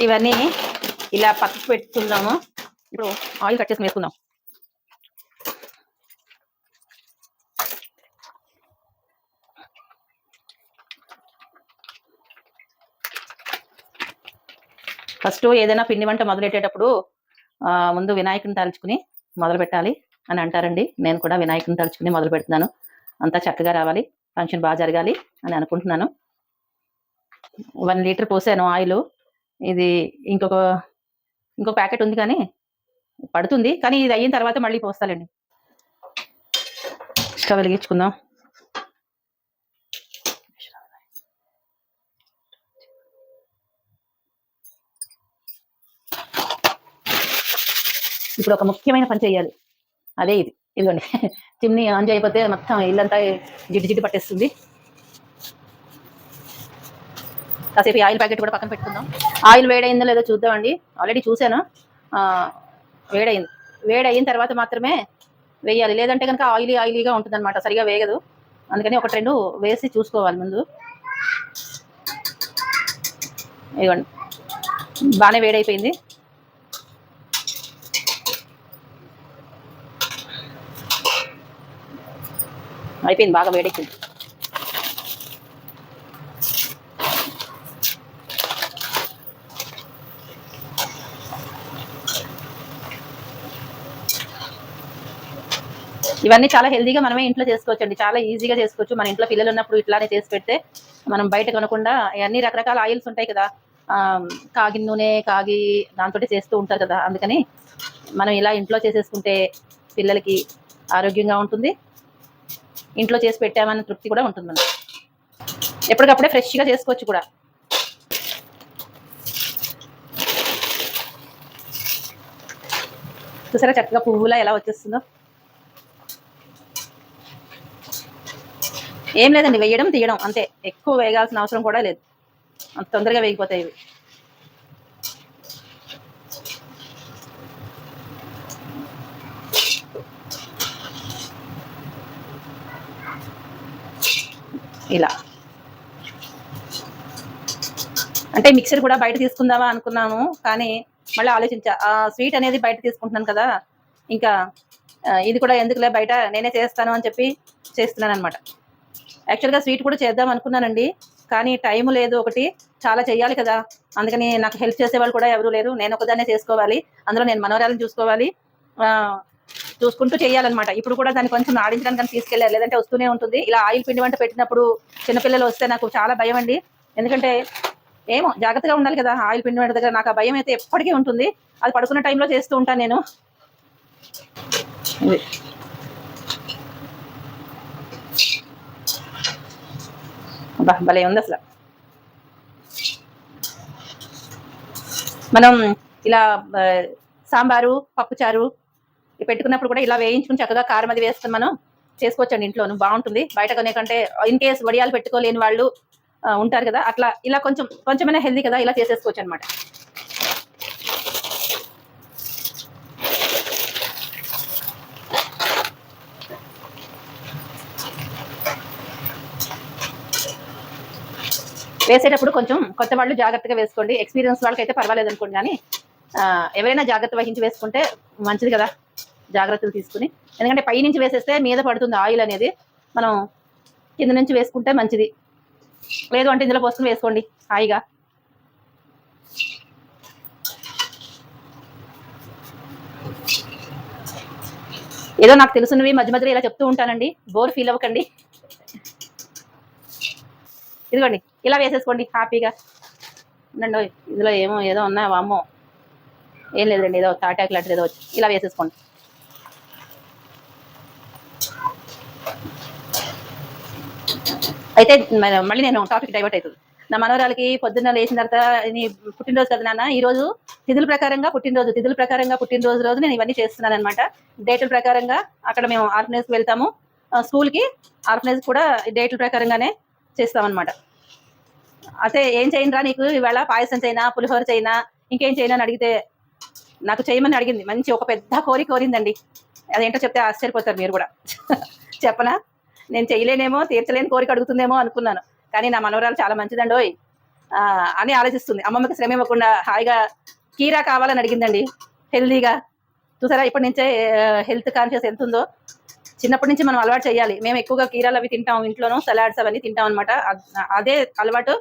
ఇవన్నీ ఇలా పక్కకు పెట్టుకుందాము. ఇప్పుడు ఆయిల్ కట్ చేసుకుని వేసుకుందాం. ఫస్ట్ ఏదైనా పిండి వంట మొదలెట్టేటప్పుడు ముందు వినాయకుని తలుచుకుని మొదలు పెట్టాలి అని అంటారండి. నేను కూడా వినాయకుని తలుచుకుని మొదలు పెడుతున్నాను. అంతా చక్కగా రావాలి, ఫంక్షన్ బాగా జరగాలి అని అనుకుంటున్నాను. 1 లీటర్ పోసాను ఆయిల్. ఇది ఇంకొక ప్యాకెట్ ఉంది కానీ పడుతుంది, కానీ ఇది అయిన తర్వాత మళ్ళీ పోస్తాలండి. స్టవ్ వెలిగించుకుందాం. ఇప్పుడు ఒక ముఖ్యమైన పని చేయాలి, అదే ఇదిగోండి. చిమ్నీ ఆన్ చేయకపోతే మొత్తం ఇల్లంతా జిడ్డు పట్టేస్తుంది. కాసేపు ఆయిల్ ప్యాకెట్ కూడా పక్కన పెట్టుకుందాం. ఆయిల్ వేడైందో లేదో చూద్దామండి. ఆల్రెడీ చూసాను, వేడయిన తర్వాత మాత్రమే వేయాలి, లేదంటే కనుక ఆయిలీగా ఉంటుంది అనమాట, సరిగా వేగదు. అందుకని 1-2 వేసి చూసుకోవాలి ముందు. ఇదిగోండి, బాగానే వేడైపోయింది. అయిపోయింది, బాగా వేడెక్కింది. ఇవన్నీ చాలా హెల్దీగా మనమే ఇంట్లో చేసుకోవచ్చు అండి, చాలా ఈజీగా చేసుకోవచ్చు. మన ఇంట్లో పిల్లలు ఉన్నప్పుడు ఇట్లానే చేసి పెడితే మనం బయట కొనకుండా. అన్ని రకరకాల ఆయిల్స్ ఉంటాయి కదా, కాగిన నూనె కాగి దాంతో చేస్తూ ఉంటారు కదా. అందుకని మనం ఇలా ఇంట్లో చేసేసుకుంటే పిల్లలకి ఆరోగ్యంగా ఉంటుంది, ఇంట్లో చేసి పెట్టామన్న తృప్తి కూడా ఉంటుంది. మనం ఎప్పటికప్పుడే ఫ్రెష్గా చేసుకోవచ్చు కూడా. చూసారా చక్కగా పువ్వులా ఎలా వచ్చేస్తుందో. ఏం లేదండి, వేయడం తీయడం అంతే, ఎక్కువ వేగాల్సిన అవసరం కూడా లేదు, అంత తొందరగా వేగిపోతాయి ఇవి. ఇలా అంటే మిక్సర్ కూడా బయట తీసుకుందామా అనుకున్నాను, కానీ మళ్ళీ ఆలోచించా, స్వీట్ అనేది బయట తీసుకుంటున్నాను కదా, ఇంకా ఇది కూడా ఎందుకులే బయట నేనే చేస్తాను అని చెప్పి చేస్తున్నాను అనమాట. యాక్చువల్గా స్వీట్ కూడా చేద్దాం అనుకున్నానండి, కానీ టైం లేదు, ఒకటి చాలా చెయ్యాలి కదా. అందుకని నాకు హెల్ప్ చేసేవాళ్ళు కూడా ఎవరు లేరు, నేను ఒకదాన్నే చేసుకోవాలి. అందులో నేను మనవరాలను చూసుకోవాలి, చూసుకుంటూ చేయాలన్నమాట. ఇప్పుడు కూడా దాన్ని కొంచెం ఆడించడానికి తీసుకెళ్ళారు, లేదంటే వస్తూనే ఉంటుంది. ఇలా ఆయిల్ పిండి వంట పెట్టినప్పుడు చిన్నపిల్లలు వస్తే నాకు చాలా భయం అండి, ఎందుకంటే ఏమో జాగ్రత్తగా ఉండాలి కదా. ఆయిల్ పిండి వంట దగ్గర నాకు ఆ భయం అయితే ఎప్పటికీ ఉంటుంది. అది పడుకున్న టైంలో చేస్తూ ఉంటాను నేను. భలే ఉంది అసలు. మనం ఇలా సాంబారు పప్పుచారు పెట్టుకున్నప్పుడు కూడా ఇలా వేయించుకుని చక్కగా కారం అది వేసుకుని మనం చేసుకోవచ్చండి ఇంట్లోనూ, బాగుంటుంది. బయట కొనే కంటే, ఇన్ కేస్ వడియాలు పెట్టుకోలేని వాళ్ళు ఉంటారు కదా, అట్లా ఇలా కొంచెమైనా హెల్దీ కదా, ఇలా చేసేసుకోవచ్చు అనమాట. వేసేటప్పుడు కొంచెం కొత్త వాళ్ళు జాగ్రత్తగా వేసుకోండి, ఎక్స్పీరియన్స్ వాళ్ళకైతే పర్వాలేదు అనుకోండి, కానీ ఎవరైనా జాగ్రత్త వహించి వేసుకుంటే మంచిది కదా, జాగ్రత్తలు తీసుకుని. ఎందుకంటే పై నుంచి వేసేస్తే మీద పడుతుంది ఆయిల్ అనేది, మనం కింద నుంచి వేసుకుంటే మంచిది. లేదు అంటే ఇందులో పోసుకుని వేసుకోండి హాయిగా. ఏదో నాకు తెలుసున్నవి మధ్య మధ్యలో ఇలా చెప్తూ ఉంటానండి, బోర్ ఫీల్ అవ్వకండి. ఇదిగోండి ఇలా వేసేసుకోండి హ్యాపీగా ఉండండి. ఇందులో ఏదో ఉన్నా వామ్మో, ఏం లేదండి, ఏదో తాటాకు లాంటిది ఏదో వచ్చి ఇలా వేసేసుకోండి. అయితే మళ్ళీ నేను టాపిక్ డైవర్ట్ అవుతుంది. నా మనవరాలకి పొద్దున్న లేచిన తర్వాత పుట్టినరోజు కదా నాన్న, ఈరోజు తిథుల ప్రకారంగా పుట్టినరోజు రోజు నేను ఇవన్నీ చేస్తున్నాను అనమాట. డేట్ల ప్రకారంగా అక్కడ మేము ఆర్ఫనైజ్కి వెళ్తాము, స్కూల్కి ఆర్ఫనైజ్ కూడా డేట్ల ప్రకారంగానే చేస్తామన్నమాట. అయితే ఏం చేయనురా నీకు ఇవాళ, పాయసం చేయనా, పులిహోర చేయనా, ఇంకేం చేయనా అని అడిగితే నాకు చేయమని అడిగింది. మంచి ఒక పెద్ద కోరిందండి, అదేంటో చెప్తే ఆశ్చర్యపోతారు మీరు కూడా. చెప్పనా, నేను చేయలేనేమో, తీర్చలేని కోరిక అడుగుతుందేమో అనుకున్నాను, కానీ నా మనవరాలు చాలా మంచిదండోయ్. అని ఆలోచిస్తుంది. అమ్మమ్మకి శ్రమ ఇవ్వకుండా హాయిగా కీరా కావాలని అడిగిందండి, హెల్దీగా. చూసారా ఇప్పటి నుంచే హెల్త్ కాన్షియస్ ఎంత ఉందో. చిన్నప్పటి నుంచి మనం అలవాటు చేయాలి. మేము ఎక్కువగా కీరాలు అవి తింటాం, ఇంట్లోనూ సలాడ్స్ అవన్నీ తింటాం అనమాట. అదే అలవాటు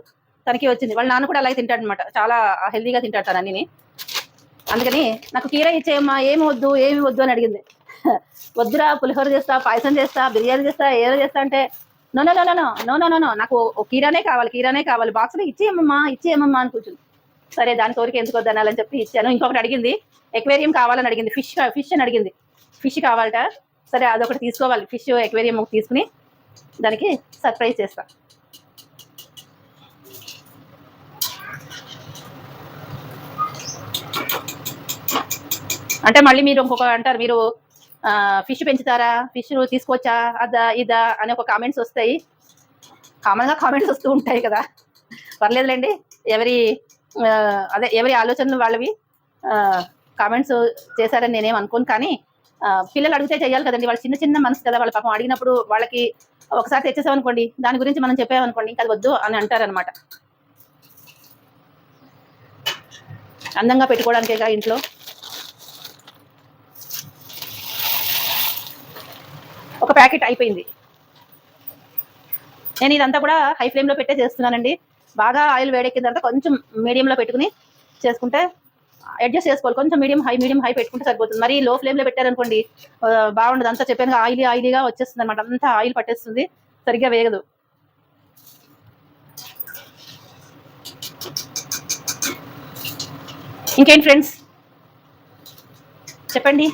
తనకి వచ్చింది. వాళ్ళ నాన్న కూడా అలాగే తింటాడు అనమాట, చాలా హెల్దీగా తింటాడు తను అన్ని. అందుకని నాకు కీరా ఇచ్చేయమ్మా, ఏమి వద్దు అని అడిగింది. వద్దురా, పులిహోర చేస్తా, పాయసం చేస్తా, బిర్యానీ చేస్తా, ఏదో చేస్తా అంటే no no no no no no no no నాకు కీరానే కావాలి, బాక్స్లో ఇచ్చేయమ్మా అని కూర్చుంది. సరే దాని కోరిక ఎందుకు వద్దనాలని చెప్పి ఇచ్చాను. ఇంకొకటి అడిగింది, ఎక్వేరియం కావాలని అడిగింది, ఫిష్ అని అడిగింది. ఫిష్ కావాలట. సరే అదొకటి తీసుకోవాలి, ఫిష్ ఎక్వేరియం తీసుకుని దానికి సర్ప్రైజ్ చేస్తా. అంటే మళ్ళీ మీరు ఇంకొక అంటారు, మీరు ఫిష్ పెంచుతారా, ఫిష్ తీసుకోవచ్చా, అదా ఇదా అని ఒక కామెంట్స్ వస్తాయి. కామన్గా కామెంట్స్ వస్తూ ఉంటాయి కదా, పర్లేదులేండి. ఎవరి ఆలోచనలు వాళ్ళవి. కామెంట్స్ చేశారని నేనేం అనుకోను, కానీ పిల్లలు అడిగితే చేయాలి కదండి. వాళ్ళు చిన్న చిన్న మనసు కదా, వాళ్ళ పాపం అడిగినప్పుడు వాళ్ళకి ఒకసారి తెచ్చేసామనుకోండి, దాని గురించి మనం చెప్పామనుకోండి, ఇంకా అది వద్దు అని అంటారనమాట. అందంగా పెట్టుకోవడానికేగా ఇంట్లో. ఒక ప్యాకెట్ అయిపోయింది. నేను ఇదంతా కూడా హై ఫ్లేమ్లో పెట్టే చేస్తున్నానండి. బాగా ఆయిల్ వేడెక్కిన తర్వాత కొంచెం మీడియంలో పెట్టుకుని చేసుకుంటే అడ్జస్ట్ చేసుకోవాలి. కొంచెం మీడియం హై పెట్టుకుంటే సరిపోతుంది. మరి లో ఫ్లేమ్లో పెట్టారనుకోండి బాగుండదు. అంతా చెప్పాను, ఆయిలీగా వచ్చేస్తుంది అనమాట. అంతా ఆయిల్ పట్టేస్తుంది, సరిగ్గా వేగదు. ఇంకేంటి ఫ్రెండ్స్ చెప్పండి.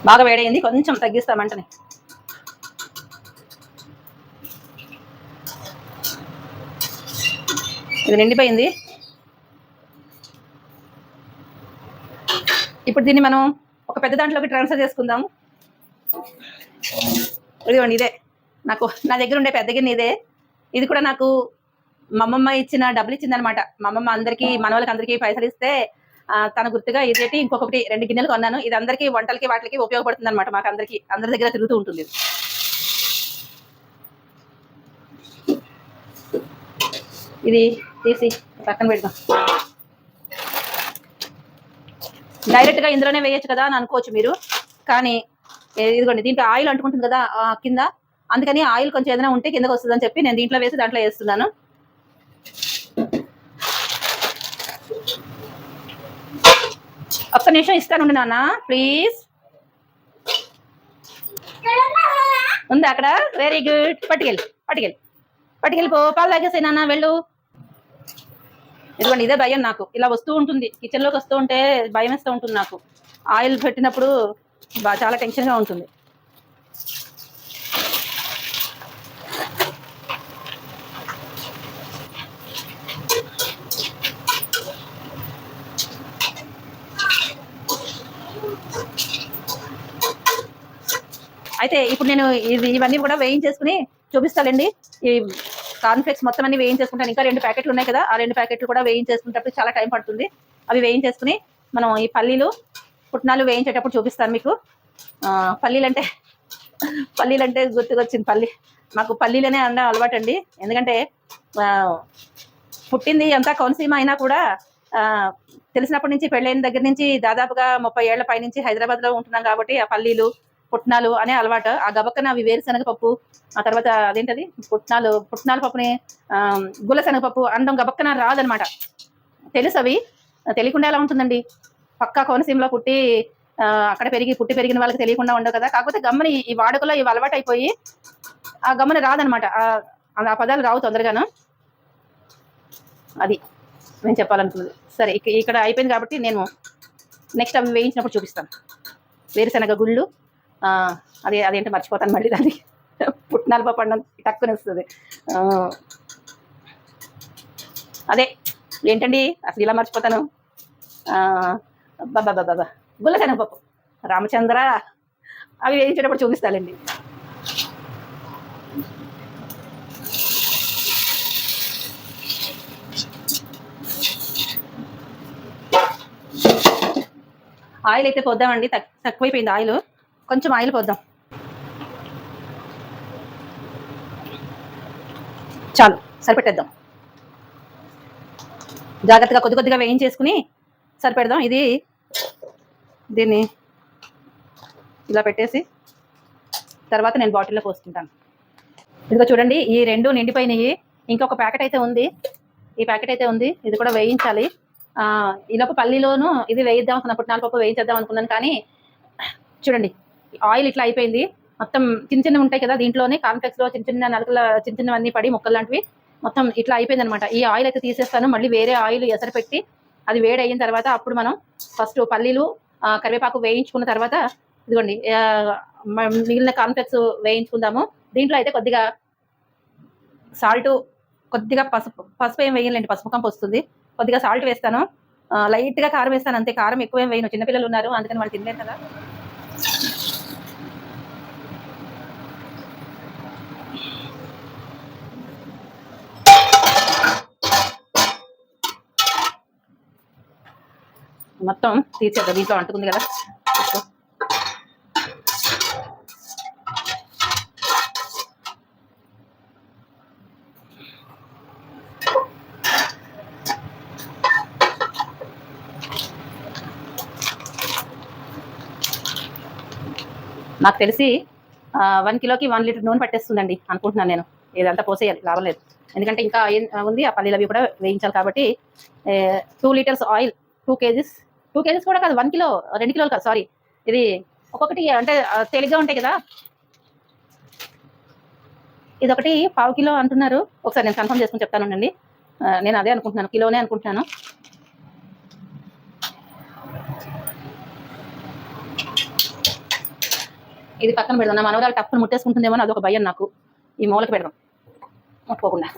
బాగా వేడైంది, కొంచెం తగ్గిస్తామంటనే. ఇది నిండిపోయింది. ఇప్పుడు దీన్ని మనం ఒక పెద్ద దాంట్లోకి ట్రాన్స్ఫర్ చేసుకుందాం. ఇదిగోండి, ఇదే నా దగ్గర ఉండే పెద్ద గిన్నె ఇదే. ఇది కూడా నాకు మా అమ్మమ్మ ఇచ్చిన డబ్బులు ఇచ్చిందనమాట. మా అమ్మమ్మ అందరికీ, మన వాళ్ళకి అందరికీ పైసలు ఇస్తే తన గుర్తుగా ఇదేటి ఇంకొకటి 2 గిన్నెలు కొన్నాను. ఇది అందరికీ వంటలకి వాటికి ఉపయోగపడుతుంది అనమాట. మాకు అందరి దగ్గర తిరుగుతూ ఉంటుంది. ఇది తీసి పక్కన పెడదాం. డైరెక్ట్గా ఇందులోనే వేయచ్చు కదా అని అనుకోవచ్చు మీరు, కానీ ఇదిగోండి దీంట్లో ఆయిల్ అంటుకుంటుంది కదా కింద, అందుకని ఆయిల్ కొంచెం ఏదైనా ఉంటే కిందకు వస్తుందని చెప్పి నేను దీంట్లో వేసి దాంట్లో వేస్తున్నాను. ఒక్క నిమిషం ఇస్తాను నాన్న, ప్లీజ్. ఉందా అక్కడ? Very good. పట్టుకెళ్ళి పో, పాలు తాగేసాయి నాన్న, వెళ్ళు. ఇదిగోండి, ఇదే భయం నాకు. ఇలా వస్తూ ఉంటుంది, కిచెన్లోకి వస్తూ ఉంటే భయం వేస్తూ ఉంటుంది నాకు. ఆయిల్ పెట్టినప్పుడు చాలా టెన్షన్గా ఉంటుంది. అయితే ఇప్పుడు నేను ఇవన్నీ కూడా వేయించేసుకుని చూపిస్తానండి. ఈ కార్న్ఫ్లెక్స్ మొత్తం అన్ని వేయించేసుకుంటాను. ఇంకా 2 ప్యాకెట్లు ఉన్నాయి కదా, ఆ 2 ప్యాకెట్లు కూడా వేయించేసుకునేటప్పుడు చాలా టైం పడుతుంది. అవి వేయించేసుకుని మనం ఈ పల్లీలు పుట్నాలు వేయించేటప్పుడు చూపిస్తాను మీకు. పల్లీలంటే గుర్తుకొచ్చింది. మాకు పల్లీలనే అన్న అలవాటు అండి. ఎందుకంటే పుట్టింది అంతా కోనసీమ అయినా కూడా తెలిసినప్పటి నుంచి, పెళ్ళైన దగ్గర నుంచి దాదాపుగా 30 ఏళ్ల పైనుంచి హైదరాబాద్లో ఉంటున్నాం కాబట్టి ఆ పల్లీలు పుట్నాలు అనే అలవాటు. ఆ గబక్కన అవి వేరుశనగ పప్పు, ఆ తర్వాత అదేంటది పుట్నాల పప్పుని గుల్లశనగ పప్పు అనడం గబక్కన రాదనమాట. తెలుసు, అవి తెలియకుండా ఎలా ఉంటుందండి. పక్కా కోనసీమలో అక్కడ పెరిగిన వాళ్ళకి తెలియకుండా ఉండవు కదా. కాకపోతే గమ్మని ఈ వాడుకలో ఇవి అలవాటు అయిపోయి ఆ గమ్మని రాదనమాట. ఆ పదాలు రావు తొందరగాను. అది నేను చెప్పాలనుకున్నది. సరే, ఇక్కడ అయిపోయింది కాబట్టి నేను నెక్స్ట్ అవి వేయించినప్పుడు చూపిస్తాను. వేరుశనగ గుళ్ళు, అదేంటో మర్చిపోతాను మళ్ళీ. దాన్ని పుట్నాల పప్పు అన్నం టక్కుని వస్తుంది. అదే ఏంటండి అసలు ఇలా మర్చిపోతాను. బాబా గుల్లశనగపప్పు, రామచంద్ర. అవి వేయించేటప్పుడు చూపిస్తానండి. ఆయిల్ అయితే పోద్దామండి, తక్కువైపోయింది ఆయిల్. కొంచెం ఆయిల్ పోద్దాం. చాలు, సరిపెట్టేద్దాం. జాగ్రత్తగా కొద్ది కొద్దిగా వేయించేసుకుని సరిపెడదాం. దీన్ని ఇలా పెట్టేసి తర్వాత నేను బాటిల్లో పోసుకుంటాను. ఇదిగో చూడండి, ఈ 2 నిండిపోయినాయి. ఇంకొక ప్యాకెట్ అయితే ఉంది. ఈ ప్యాకెట్ అయితే ఉంది, ఇది కూడా వేయించాలి. ఈలోపు పల్లీలోను ఇది వేయిద్దాం అనుకున్నా, పుట్నాల పప్పు వేయించేద్దాం అనుకున్నాను. కానీ చూడండి, ఆయిల్ ఇట్లా అయిపోయింది. మొత్తం చిన్న చిన్న ఉంటాయి కదా దీంట్లోనే, కాన్ఫ్లెక్స్లో చిన్న చిన్న నలకల చిన్న చిన్నవన్నీ పడి ముక్కలు లాంటివి మొత్తం ఇట్లా అయిపోయింది అనమాట. ఈ ఆయిల్ అయితే తీసేస్తాను. మళ్ళీ వేరే ఆయిల్ ఎసరు పెట్టి అది వేడి అయిన తర్వాత అప్పుడు మనం ఫస్ట్ పల్లీలు కరివేపాకు వేయించుకున్న తర్వాత ఇదిగోండి మిగిలిన కాన్ఫ్లెక్స్ వేయించుకుందాము. దీంట్లో అయితే కొద్దిగా సాల్ట్, కొద్దిగా పసుపు ఏం వేయాలండి, పసుపు కంపు వస్తుంది. కొద్దిగా సాల్ట్ వేస్తాను, లైట్గా కారం వేస్తాను అంతే. కారం ఎక్కువ ఏం వేయను, చిన్నపిల్లలు ఉన్నారు అందుకని వాళ్ళు తినలేరు కదా. మొత్తం తీర్చేద్దాం, దీంట్లో అంటుకుంది కదా. నాకు తెలిసి 1 కిలోకి 1 లీటర్ నూనె పట్టేస్తుందండి అనుకుంటున్నాను నేను. ఇదంతా పోసేయాలి, లాభం లేదు. ఎందుకంటే ఇంకా ఉంది, ఆ పల్లీలు అవి కూడా వేయించాలి కాబట్టి. 2 లీటర్స్ ఆయిల్, 2 కేజీస్ కూడా కాదు, 1 కిలో 2 కిలోలు కాదు, సారీ. ఇది ఒక్కొక్కటి అంటే తేలిగ్గా ఉంటాయి కదా. ఇదొకటి 1/2 కిలో అంటున్నారు. ఒకసారి నేను కన్ఫర్మ్ చేసుకుని చెప్తానండి. నేను అదే అనుకుంటున్నాను, కిలోనే అనుకుంటున్నాను. ఇది పక్కన పెడదాం. నా మనవరాలు టప్పును ముట్టేసుకుంటుందేమో అదొక భయం నాకు. ఈ మూలకి పెడదాం ముట్టుకోకుండా.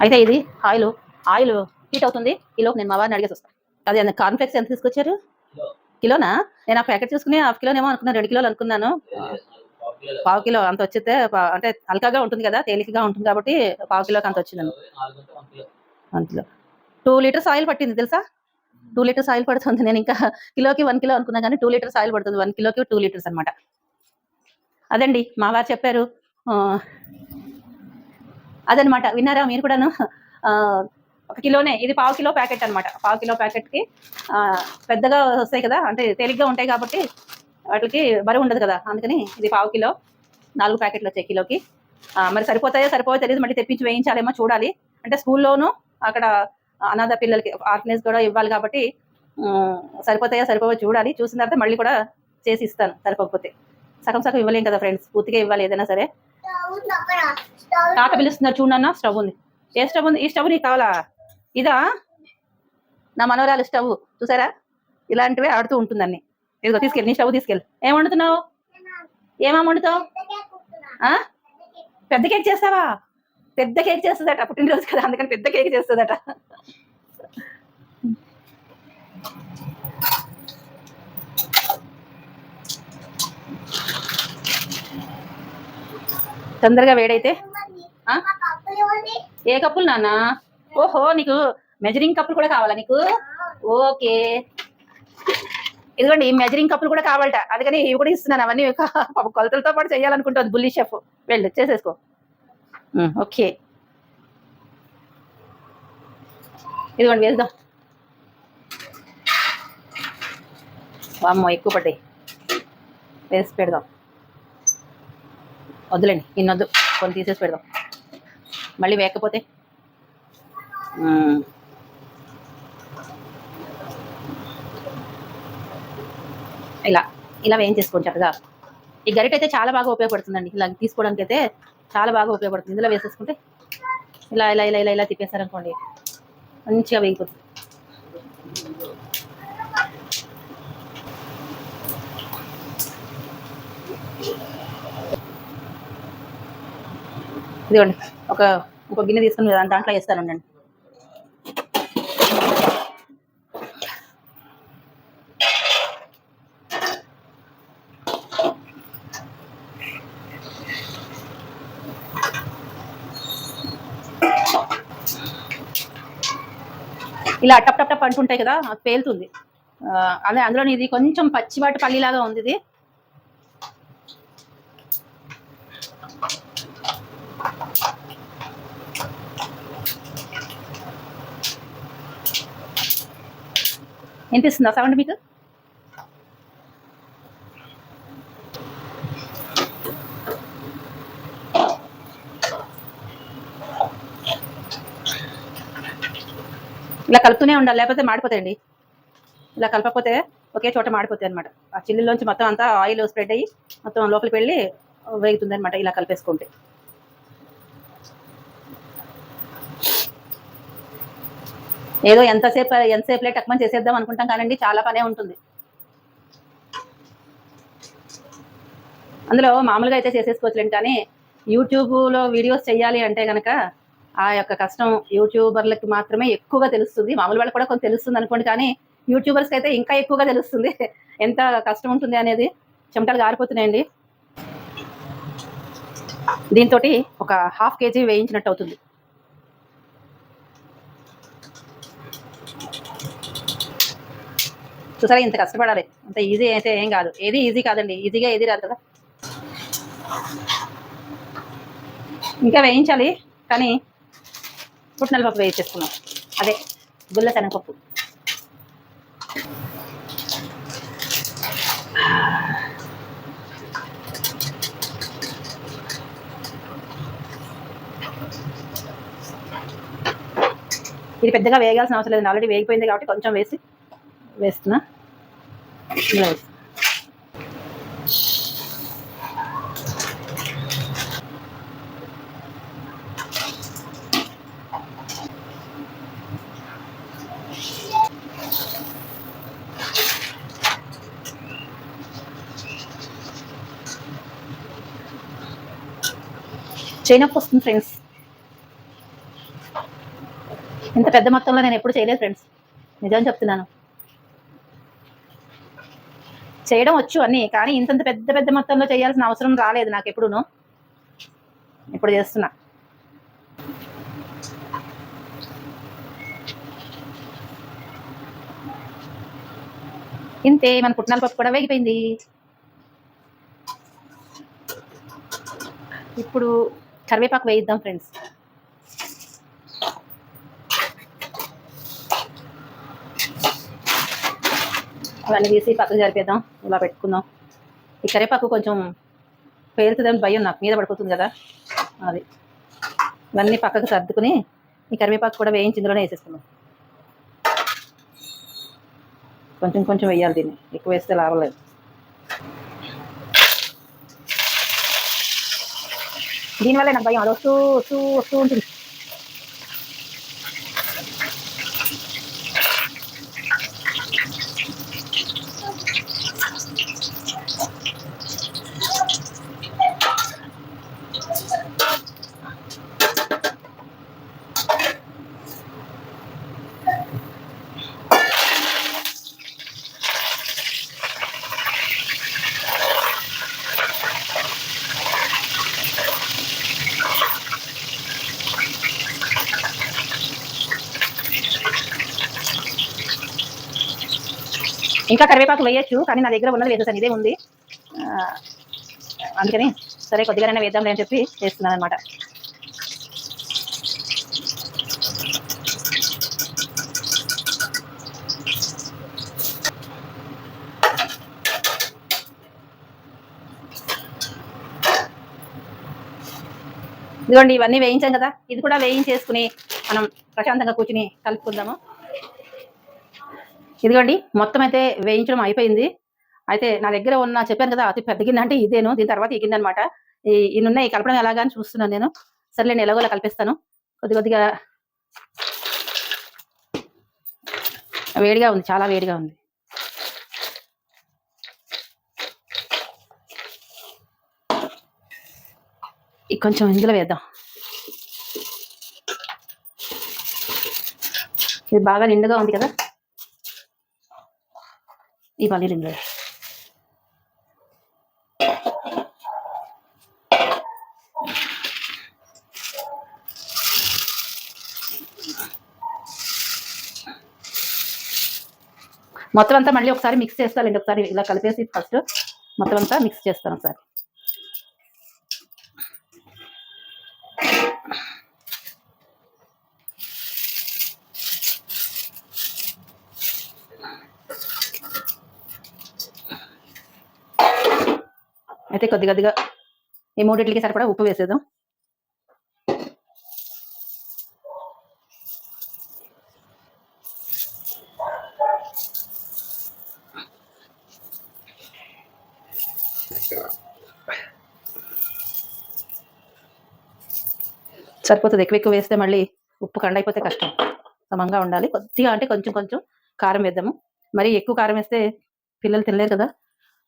అయితే ఇది ఆయిల్ హీట్ అవుతుంది. ఈలోపు నేను మా వారిని అడిగేసి వస్తాను. అదే కాన్ఫ్లెక్స్ ఎంత తీసుకొచ్చారు? కిలోనా? నేను ఆ ప్యాకెట్ చూసుకుని హాఫ్ కిలోనేమో అనుకున్నాను, 2 కిలోలు అనుకున్నాను. 1/2 కిలో అంత వచ్చితే అంటే హల్కాగా ఉంటుంది కదా, తేలికగా ఉంటుంది కాబట్టి 1/2 కిలోకి అంత వచ్చింది. 1 కిలో 2 లీటర్స్ ఆయిల్ పట్టింది తెలుసా. 2 లీటర్స్ ఆయిల్ పడుతుంది. నేను ఇంకా కిలోకి 1 కిలో అనుకున్నా కానీ 2 లీటర్స్ ఆయిల్ పడుతుంది. 1 కిలోకి 2 లీటర్స్ అనమాట. అదండి మా వారు చెప్పారు. అదనమాట, విన్నారా మీరు కూడాను. 1 కిలోనే, ఇది 1/2 కిలో ప్యాకెట్ అనమాట. 1/2 కిలో ప్యాకెట్కి పెద్దగా వస్తాయి కదా, అంటే తేలిగ్గా ఉంటాయి కాబట్టి వాటికి బరువు ఉండదు కదా, అందుకని ఇది 1/2 కిలో. 4 ప్యాకెట్లు వచ్చాయి కిలోకి. మరి సరిపోయో తెలియదు, మళ్ళీ తెప్పించి వేయించాలేమో చూడాలి. అంటే స్కూల్లోనూ అక్కడ అనాథ పిల్లలకి ఆర్ఫనేజ్ కూడా ఇవ్వాలి కాబట్టి సరిపోవో చూడాలి. చూసిన తర్వాత మళ్ళీ కూడా చేసి ఇస్తాను. సరిపోకపోతే సగం ఇవ్వలేం కదా ఫ్రెండ్స్, పూర్తిగా ఇవ్వాలి ఏదైనా సరే. తాత పిలుస్తున్నారు చూడన్నా. స్టవ్ ఉంది. ఏ స్టవ్ ఉంది? ఈ స్టవ్ నీకు కావాలా? ఇదా? నా మనవరాలు స్టవ్ చూసారా, ఇలాంటివే ఆడుతూ ఉంటుందన్ని. ఇదిగో తీసుకెళ్ళి, నీ స్టవ్ తీసుకెళ్ళి. ఏం వండుతున్నావు? ఏమేమి వండుతావు? పెద్ద కేక్ చేస్తావా? పెద్ద కేక్ చేస్తుందట, పుట్టినరోజు కదా అందుకని పెద్ద కేక్ చేస్తుందట. తొందరగా వేడైతే. ఏ కప్పులు నాన్న? ఓహో, నీకు మెజరింగ్ కప్పులు కూడా కావాలా నీకు? ఓకే, ఇదిగోండి మెజరింగ్ కప్పులు కూడా కావాలట, అందుకని ఇవి కూడా ఇస్తున్నాను. అవన్నీ కొలతలతో పాటు చేయాలనుకుంటుంది బుల్లి షెఫ్. వెళ్ళు చేసేసుకో. ఓకే, ఇదిగోండి వేద్దాం. వామ్మో ఎక్కువ పడ్డాయి, వేసి పెడదాం. వద్దులేండి, ఇన్నొద్దు, కొన్ని తీసేసి పెడదాం మళ్ళీ వేయకపోతే. ఇలా వేయించేసుకోండి చక్కగా. ఈ గరిట అయితే చాలా బాగా ఉపయోగపడుతుందండి, ఇలా తీసుకోవడానికి అయితే చాలా బాగా ఉపయోగపడుతుంది. ఇందులో వేసేసుకుంటే ఇలా ఇలా ఇలా ఇలా ఇలా తిప్పేస్తారనుకోండి, మంచిగా వేగిపోతుంది. ఇదిగోండి ఒక గిన్నె తీసుకుని దాంట్లో వేస్తాను ఉండండి. ఇలా టప్ టప్ టప్ అంటుంటాయి కదా, అది పేలుతుంది. అదే అందులో ఇది కొంచెం పచ్చివాటి పల్లిలాగా ఉంది. ఇది వినిపిస్తుందా సౌండ్ మీకు? ఇలా కలుపుతూనే ఉండాలి, లేకపోతే మాడిపోతాయండి. ఇలా కలపకపోతే ఒకే చోట మాడిపోతాయి అనమాట. ఆ చిల్లులోంచి మొత్తం అంతా ఆయిల్ స్ప్రెడ్ అయ్యి మొత్తం లోపలికి వెళ్ళి వేగుతుంది అనమాట ఇలా కలిపేసుకుంటే. ఏదో ఎంతసేపులే టక్మని చేసేద్దాం అనుకుంటాం కానండి, చాలా పనే ఉంటుంది అందులో. మామూలుగా అయితే చేసేసుకోవచ్చులేండి, కానీ యూట్యూబ్లో వీడియోస్ చేయాలి అంటే కనుక ఆ యొక్క కష్టం యూట్యూబర్లకి మాత్రమే ఎక్కువగా తెలుస్తుంది. మామూలు వాళ్ళకి కూడా కొంత తెలుస్తుంది అనుకోండి, కానీ యూట్యూబర్స్కి అయితే ఇంకా ఎక్కువగా తెలుస్తుంది ఎంత కష్టం ఉంటుంది అనేది. చెమటలు గారిపోతున్నాయండి. దీంతో ఒక 1/2 kg వేయించినట్టు అవుతుంది. చూసారా, ఇంత కష్టపడాలి. అంత ఈజీ అయితే ఏం కాదు, ఏది ఈజీ కాదండి, ఈజీగా ఏది రాదు కదా. ఇంకా వేయించాలి, కానీ పుట్నాల పప్పు వేయించేసుకున్నాం, అదే గుల్ల శనగపప్పు. ఇది పెద్దగా వేయాల్సిన అవసరం లేదు, ఆల్రెడీ వేగిపోయింది కాబట్టి కొంచెం వేస్తున్నా. ఇలా వేసి చేయనప్పు వస్తుంది ఫ్రెండ్స్. ఇంత పెద్ద మొత్తంలో నేను ఎప్పుడు చేయలేదు ఫ్రెండ్స్, నిజం చెప్తున్నాను. చేయడం వచ్చు అన్నీ, కానీ ఇంతంత పెద్ద పెద్ద మొత్తంలో చేయాల్సిన అవసరం రాలేదు నాకు ఎప్పుడును. ఇప్పుడు చేస్తున్నా. ఇంతే, మన పుట్నాల పప్పు కూడా వేగిపోయింది. ఇప్పుడు కరివేపాకు వేయిద్దాం ఫ్రెండ్స్. అవన్నీ తీసి పక్కకు జరిపేద్దాం, ఇలా పెట్టుకుందాం. ఈ కరివేపాకు కొంచెం పేరుతుందని భయం, నాకు మీద పడిపోతుంది కదా అది. ఇవన్నీ పక్కకు సర్దుకుని ఈ కరివేపాకు కూడా వేయించి ఇందులోనే వేసేసుకుందాం. కొంచెం కొంచెం వేయాలి, దీన్ని ఎక్కువ వేస్తే లాభం లేదు. దీనివల్ల నాకు భయం, అది వస్తూ వస్తూ వస్తూ ఉంటుంది. ఇంకా కరివేపాకు వేయచ్చు, కానీ నా దగ్గర ఉన్నది వేసేసాను, ఇదే ఉంది. అందుకని సరే కొద్దిగానే వేద్దాంలే అని చెప్పి వేస్తున్నాను అనమాట. ఇదిగోండి, ఇవన్నీ వేయించాం కదా, ఇది కూడా వేయించేసుకుని మనం ప్రశాంతంగా కూర్చుని కలుపుకుందాము. ఇదిగోండి, మొత్తం అయితే వేయించడం అయిపోయింది. అయితే నా దగ్గర ఉన్న, చెప్పాను కదా అతి పెద్ద గిన్నె అంటే ఇదేను, దీని తర్వాత ఈ గిన్నె అనమాట. ఈ కలపడం ఎలాగా అని చూస్తున్నాను నేను. సర్లే, నేను ఎలాగోలా కలిపిస్తాను. కొద్దిగా వేడిగా ఉంది, చాలా వేడిగా ఉంది. కొంచెం ఇందులో వేద్దాం. ఇది బాగా నిండుగా ఉంది కదా, ఈ పల్లీలు ఇందులో. మొత్తం అంతా మళ్ళీ ఒకసారి మిక్స్ చేస్తానండి. ఒకసారి ఇలా కలిపేసి ఫస్ట్ మొత్తం అంతా మిక్స్ చేస్తాను ఒకసారి. అయితే కొద్దిగా ఈ మూడిట్లకి సరిపడా ఉప్పు వేసేద్దాం. సరిపోతుంది. ఎక్కువ వేస్తే మళ్ళీ ఉప్పు కండైపోతే కష్టం. సమంగా ఉండాలి. కొద్దిగా అంటే కొంచెం కారం వేద్దాము. మరి ఎక్కువ కారం వేస్తే పిల్లలు తినలేరు కదా.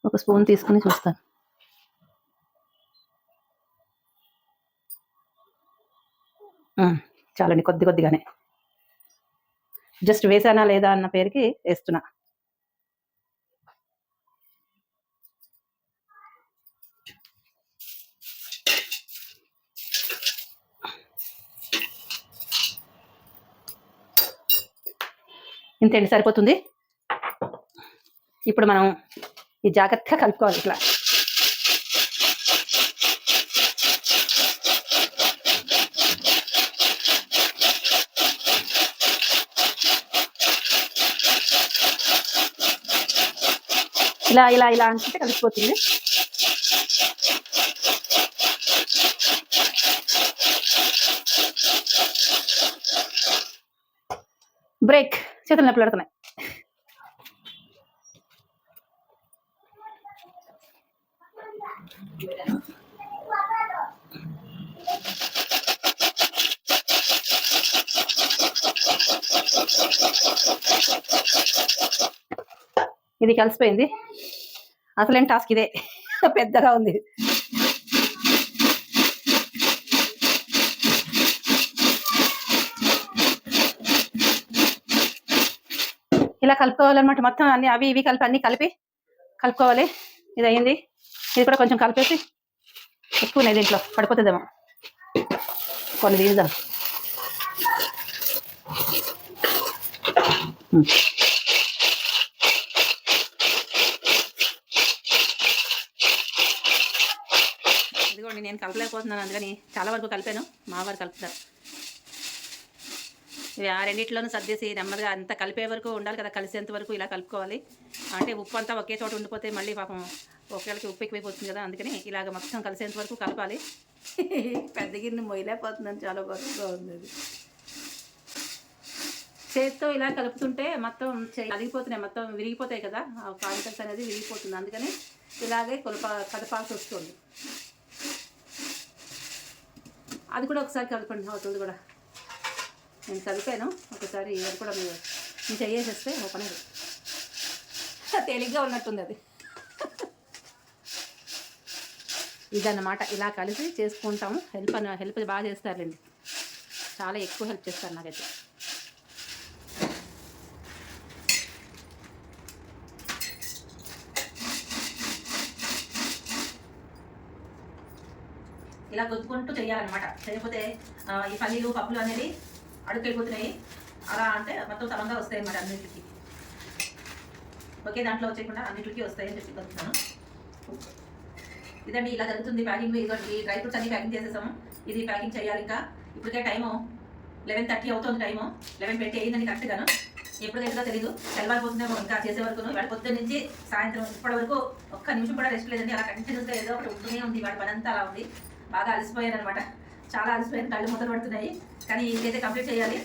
ఒక స్పూన్ తీసుకుని చూస్తాను. చాలండి, కొద్దిగానే జస్ట్ వేసానా లేదా అన్న పేరుకి వేస్తున్నా. ఇంతేంటి, సరిపోతుంది. ఇప్పుడు మనం ఈ జాగ్రత్తగా కలుపుకోవాలి. ఇట్లా ఇలా అంటే కలిసిపోతుంది. బ్రేక్, చేతులు నొప్పులు పెడుతున్నాయి. ఇది కలిసిపోయింది. అసలేం టాస్క్ ఇదే, పెద్దగా ఉంది. ఇలా కలుపుకోవాలన్నమాట. మొత్తం అన్ని అవి ఇవి అన్ని కలిపి కలుపుకోవాలి. ఇది అయింది. ఇది కూడా కొంచెం కలిపేసి, ఎక్కువ ఉన్నాయి దీంట్లో, పడిపోతుందేమో. కొన్ని తీద్దాం. ఇదిగోండి, నేను కలపలేకపోతున్నాను, అందుకని చాలా వరకు కలిపాను. మా వారు కలుపుతారు. ఇవి ఆ రెండింటిలోనూ సర్దేసి నెమ్మదిగా అంతా కలిపే వరకు ఉండాలి కదా, కలిసేంత వరకు ఇలా కలుపుకోవాలి. అంటే ఉప్పు అంతా ఒకే చోట ఉండిపోతే మళ్ళీ పాపం ఒకళ్ళకి ఉప్పు ఎక్కువైపోతుంది కదా, అందుకని ఇలాగ మొత్తం కలిసేంత వరకు కలపాలి. పెద్ద గిన్నె మొయ్యలేకపోతుందని చాలా గొప్పగా ఉంది. అది చేతితో ఇలా కలుపుతుంటే మొత్తం అరిగిపోతున్నాయి, మొత్తం విరిగిపోతాయి కదా, కాంటెక్స్ అనేది విరిగిపోతుంది. అందుకని ఇలాగే కలపాల్సి వస్తుంది. అది కూడా ఒకసారి కలపండి, అవుతుంది కూడా. నేను కలిపాను ఒకసారి, అది కూడా మీరు చెయ్యేసేస్తే ఒక పని తేలిగ్గా ఉన్నట్టుంది. అది ఇదన్నమాట. ఇలా కలిసి చేసుకుంటాము. హెల్ప్ బాగా చేస్తారులేండి, చాలా ఎక్కువ హెల్ప్ చేస్తారు నాకైతే. ఇలా కొద్దుకుంటూ చేయాలన్నమాట. చేయకపోతే ఈ పల్లీలు పప్పులు అనేది అడుగుకెళ్ళిపోతున్నాయి. అలా అంటే మొత్తం సమంగా వస్తాయి అన్నమాట. అన్నింటికి ఒకే దాంట్లో వచ్చేయకుండా అన్నింటికి వస్తాయని చెప్పి కలుపుతాను. ఇదండి, ఇలా జరుగుతుంది ప్యాకింగ్. ఇదిగోండి, ఈ డ్రై ఫ్రూట్స్ అన్ని ప్యాకింగ్ చేసేసాము. ఇది ప్యాకింగ్ చేయాలి. ఇంకా ఇప్పటికే టైము 11:30 అవుతుంది. టైము 11:20 అయిందని కరెక్ట్గాను. ఎప్పుడు దగ్గర తెలీదు, తెల్లవారిపోతుందేమో ఇంకా చేసే వరకు. వాడి పొద్దున్న నుంచి సాయంత్రం ఇప్పటి వరకు ఒక్క నిమిషం కూడా రెస్ట్ లేదండి. అలా కంటిన్యూస్గా ఏదో ఒకటి ఉంటూనే ఉంది. వాడి పని అంతా అలా ఉంది. బాగా అలసిపోయాను అనమాట, చాలా అలసిపోయాను, కళ్ళు మొదలు పడుతున్నాయి. కానీ ఇదైతే కంప్లీట్ చేయాలి.